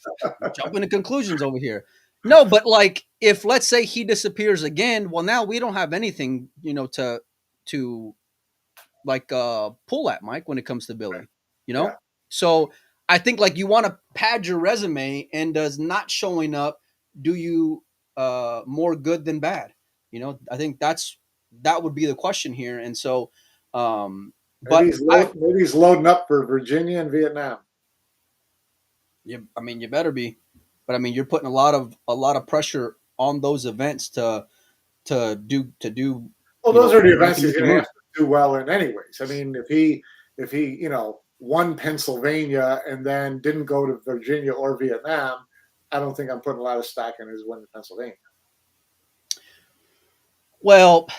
jumping to conclusions over here. No, but like if let's say he disappears again, well, now we don't have anything, to like pull at, Mike, when it comes to Billy, you know?
Yeah.
So I think like you want to pad your resume, and does not showing up do you more good than bad? I think that would be the question here. And so
Maybe
but
he's loading up for Virginia and Vietnam.
I mean you better be. But I mean you're putting a lot of pressure on those events to do
Well, those are the events he's
recognition
going to have
moves.
to do well in, anyways. I mean, if he won Pennsylvania and then didn't go to Virginia or Vietnam, I don't think I'm putting a lot of stock in his win in Pennsylvania.
Well,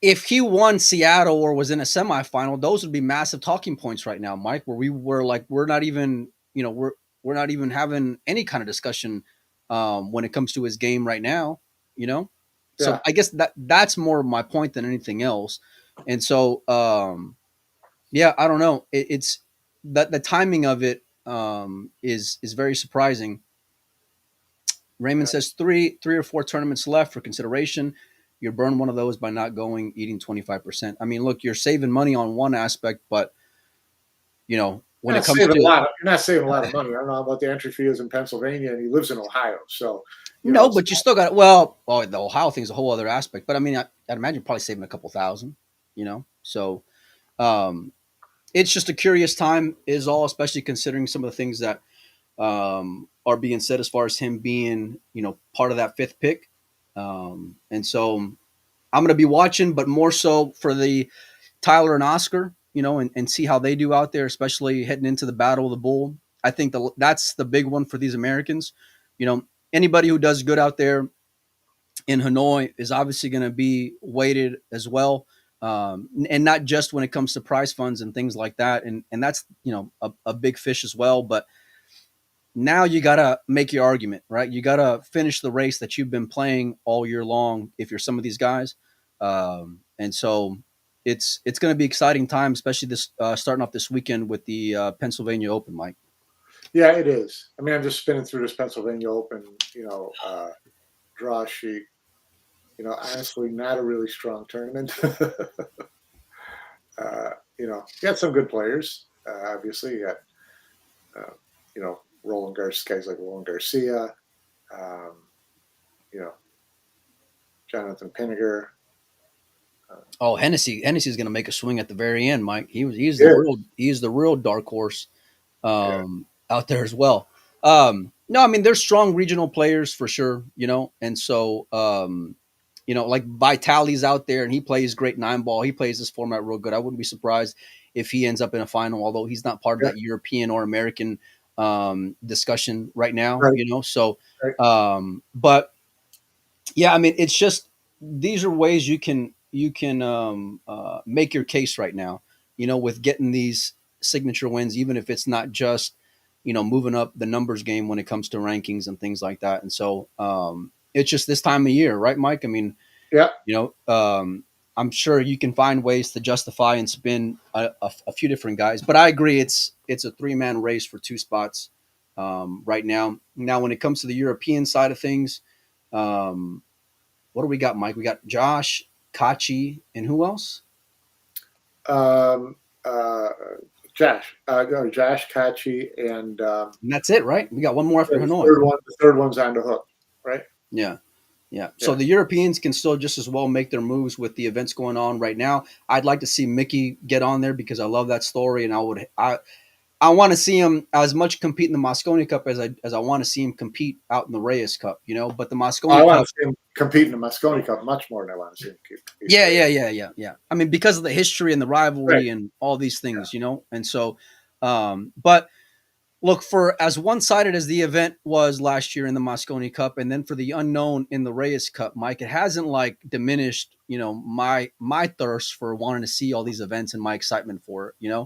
if he won Seattle or was in a semifinal, those would be massive talking points right now, Mike. Where we were like, we're not even, we're not even having any kind of discussion when it comes to his game right now. So
Yeah.
I guess that's more my point than anything else. And so, yeah, I don't know. It's that the timing of it is very surprising. Raymond says three or four tournaments left for consideration. You burn one of those by not going, eating 25%. I mean, look, you're saving money on one aspect, but when it comes to
you're not saving a lot of money. I don't know about the entry fee is in Pennsylvania, and he lives in Ohio, so
but you still got the Ohio thing is a whole other aspect. But I mean, I'd imagine you're probably saving a couple thousand. So it's just a curious time, is all, especially considering some of the things that are being said as far as him being, part of that 5th pick. And so I'm going to be watching, but more so for the Tyler and Oscar, and see how they do out there, especially heading into the Battle of the Bull. I think that's the big one for these Americans. Anybody who does good out there in Hanoi is obviously going to be weighted as well. And not just when it comes to prize funds and things like that. And that's, a big fish as well. But now you got to make your argument, right? You got to finish the race that you've been playing all year long if you're some of these guys. And so it's going to be exciting time, especially this starting off this weekend with the Pennsylvania Open, Mike.
Yeah, it is. I mean, I'm just spinning through this Pennsylvania Open, draw sheet. Honestly, not a really strong tournament. You got some good players. Obviously, you got, guys like Roland Garcia, Jonathan Pinniger.
Hennessy's going to make a swing at the very end, Mike. He's the real dark horse out there as well. No, I mean, there's strong regional players for sure, and so like Vitali's out there and he plays great 9-ball. He plays this format real good. I wouldn't be surprised if he ends up in a final, although he's not part of that European or American discussion right now,
Right.
So, but yeah, I mean, it's just, these are ways you can make your case right now, with getting these signature wins, even if it's not just, moving up the numbers game when it comes to rankings and things like that. And so, it's just this time of year, right, Mike? I mean,
yeah,
I'm sure you can find ways to justify and spin a few different guys, but I agree it's a 3-man race for 2 spots right now. Now, when it comes to the European side of things, what do we got, Mike? We got Josh, Kachi, and who else?
Josh, Kachi, and
that's it, right? We got one more after Hanoi.
The third one's on the hook, right?
Yeah. So the Europeans can still just as well make their moves with the events going on right now. I'd like to see Mickey get on there because I love that story, and I want to see him as much compete in the Mosconi Cup as I want to see him compete out in the Reyes Cup. But the Mosconi Cup,
I want to see him compete in the Mosconi Cup much more than I want to see him compete.
Yeah. I mean, because of the history and the rivalry and all these things, and so, but Look, for as one-sided as the event was last year in the Mosconi Cup, and then for the unknown in the Reyes Cup, Mike, it hasn't like diminished, my thirst for wanting to see all these events and my excitement for it.
Yeah.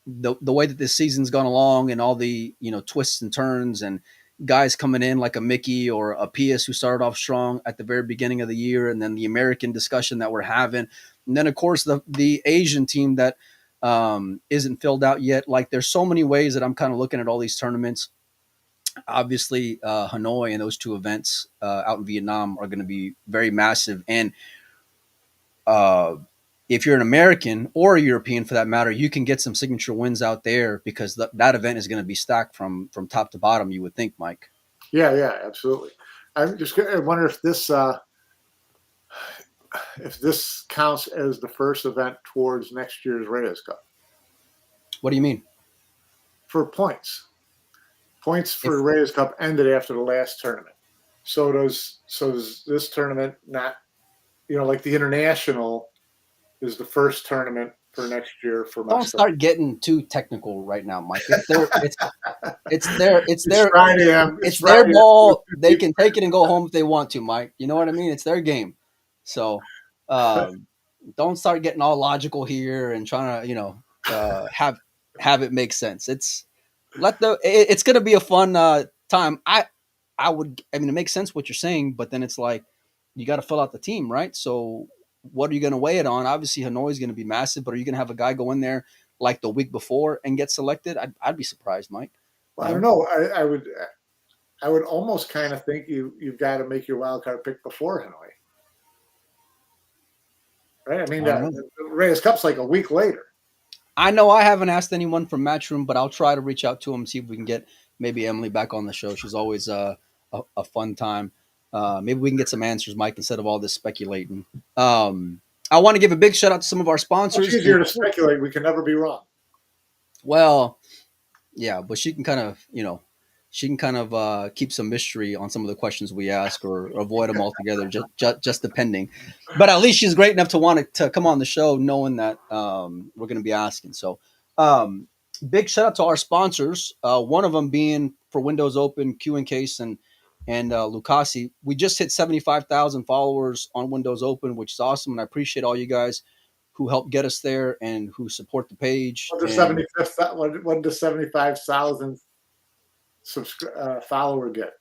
The way that this season's gone along and all the twists and turns and guys coming in like a Mickey or a Pius who started off strong at the very beginning of the year, and then the American discussion that we're having, and then of course the Asian team that isn't filled out yet. Like, there's so many ways that I'm kind of looking at all these tournaments. Obviously, Hanoi and those two events out in Vietnam are going to be very massive. And uh, if you're an American or a European for that matter, you can get some signature wins out there because that event is going to be stacked from top to bottom, you would think, Mike.
Yeah, absolutely. I wonder if this counts as the first event towards next year's Reyes Cup.
What do you mean?
For points. Points for Reyes Cup ended after the last tournament. So does this tournament not, like the International is the first tournament for next year for Moscow.
Don't start getting too technical right now, Mike. It's their ball. They can take it and go home if they want to, Mike. You know what I mean? It's their game. So don't start getting all logical here and trying to, have it make sense. It's going to be a fun time. It makes sense what you're saying, but then it's like you got to fill out the team, right? So what are you going to weigh it on? Obviously, Hanoi is going to be massive, but are you going to have a guy go in there like the week before and get selected? I'd be surprised, Mike.
Well, I don't know. I would almost kind of think you've got to make your wild card pick before Hanoi, right? I mean, the Reyes Cup's like a week later.
I know I haven't asked anyone from Matchroom, but I'll try to reach out to him and see if we can get maybe Emily back on the show. She's always a fun time. Maybe we can get some answers, Mike, instead of all this speculating. I want to give a big shout out to some of our sponsors.
It's easier to speculate. We can never be wrong.
Well, yeah, but she can kind of, keep some mystery on some of the questions we ask or avoid them altogether, just depending. But at least she's great enough to want to come on the show knowing that we're going to be asking. So big shout out to our sponsors. One of them being for Windows Open, Q and Case and Lucasi. We just hit 75,000 followers on Windows Open, which is awesome. And I appreciate all you guys who helped get us there and who support the page.
What the 75,000 follower get?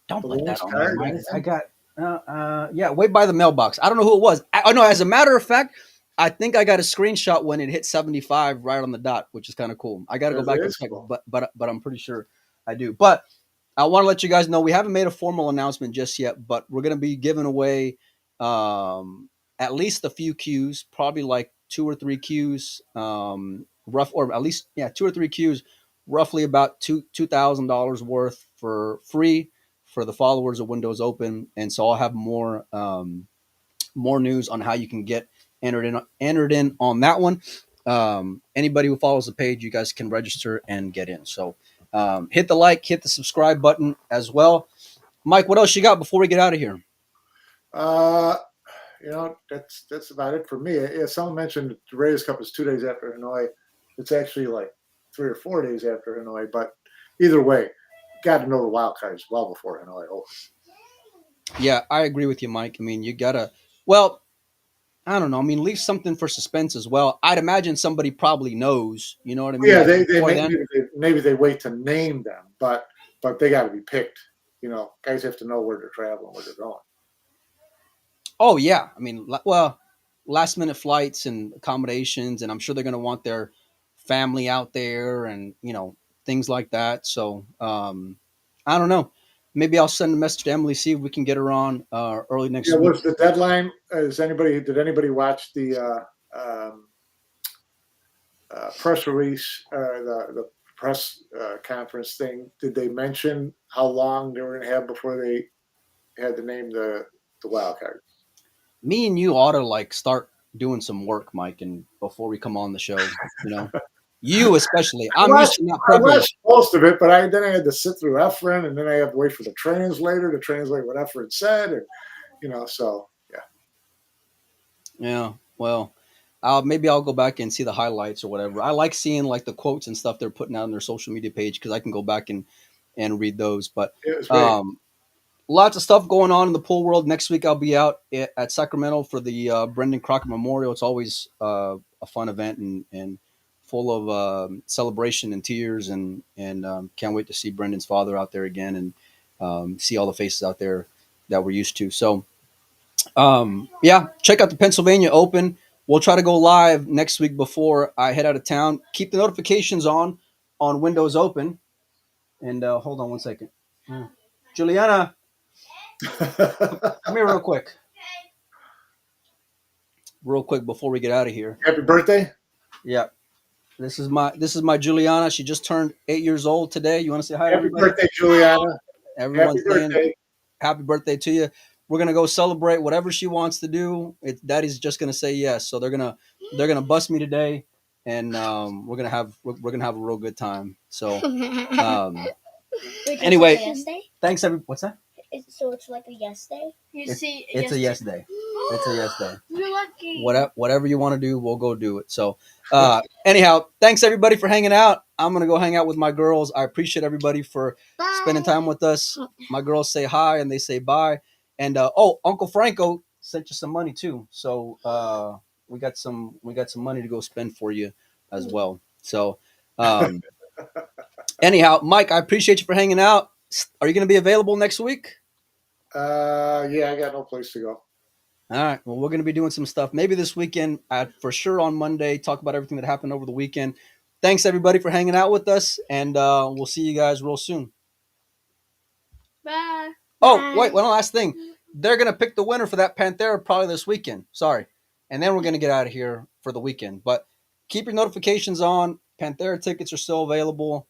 Don't put that on there, Mike. I got, way by the mailbox. I don't know who it was. No, as a matter of fact, I think I got a screenshot when it hit 75 right on the dot, which is kind of cool. I got to go back and check, cool. but I'm pretty sure I do. But I want to let you guys know we haven't made a formal announcement just yet, but we're going to be giving away at least a few cues, probably like 2 or 3 cues, or at least 2 or 3 cues, roughly about $2,000 worth for free for the followers of Windows Open. And so I'll have more news on how you can get entered in on that one. Anybody who follows the page, you guys can register and get in. So hit the like, hit the subscribe button as well. Mike, what else you got before we get out of here?
That's about it for me. Someone mentioned the Reyes Cup is 2 days after Hanoi. It's actually like 3 or 4 days after Hanoi, but either way, got to know the wild cards well before Hanoi.
Yeah, I agree with you, Mike. I mean, you gotta. Well, I don't know. I mean, leave something for suspense as well. I'd imagine somebody probably knows. You know what I mean?
Yeah, maybe they wait to name them, but they got to be picked. Guys have to know where they're traveling, where they're going.
Oh yeah, I mean, last minute flights and accommodations, and I'm sure they're going to want their family out there and things like that. So I don't know. Maybe I'll send a message to Emily, see if we can get her on early next week.
What's the deadline? Did anybody watch the press release, the press conference thing? Did they mention how long they were going to have before they had to name the wild card?
Me and you ought to start doing some work, Mike, and before we come on the show, You especially. I'm used to not prepping.
I watched most of it, but then I had to sit through Efren, and then I had to wait for the translator to translate what Efren said, and so yeah.
Yeah, well, Maybe I'll go back and see the highlights or whatever. I like seeing like the quotes and stuff they're putting out on their social media page because I can go back and read those. But
It was great.
lots of stuff going on in the pool world. Next week I'll be out at Sacramento for the Brendan Crockett Memorial. It's always a fun event and full of celebration and tears and can't wait to see Brendan's father out there again and see all the faces out there that we're used to. So yeah, check out the Pennsylvania Open. We'll try to go live next week before I head out of town. Keep the notifications on Windows Open. And hold on one second. Juliana, come here real quick. Real quick before we get out of here.
Happy birthday.
Yeah. This is my Juliana. She just turned 8 years old today. You want to say hi to
Happy
everybody?
birthday, Juliana.
Everyone's
Happy
saying
birthday.
happy birthday to you. We're gonna go celebrate whatever she wants to do. Daddy's just gonna say yes. So they're gonna bust me today, and we're gonna have a real good time. So anyway, thanks what's that?
So it's like a yes day.
It's a yes day. It's a yes day.
You're lucky.
Whatever you want to do, we'll go do it. So anyhow, thanks everybody for hanging out. I'm gonna go hang out with my girls. I appreciate everybody for spending time with us. My girls say hi and they say bye. And Uncle Franco sent you some money too. So we got some money to go spend for you as well. So anyhow, Mike, I appreciate you for hanging out. Are you gonna be available next week?
Yeah, I got no place to go.
All right. Well, we're going to be doing some stuff maybe this weekend, for sure on Monday, talk about everything that happened over the weekend. Thanks, everybody, for hanging out with us, and we'll see you guys real soon.
Bye.
Oh,
Bye.
wait, one last thing. They're going to pick the winner for that Panthera probably this weekend. Sorry. And then we're going to get out of here for the weekend. But keep your notifications on. Panthera tickets are still available.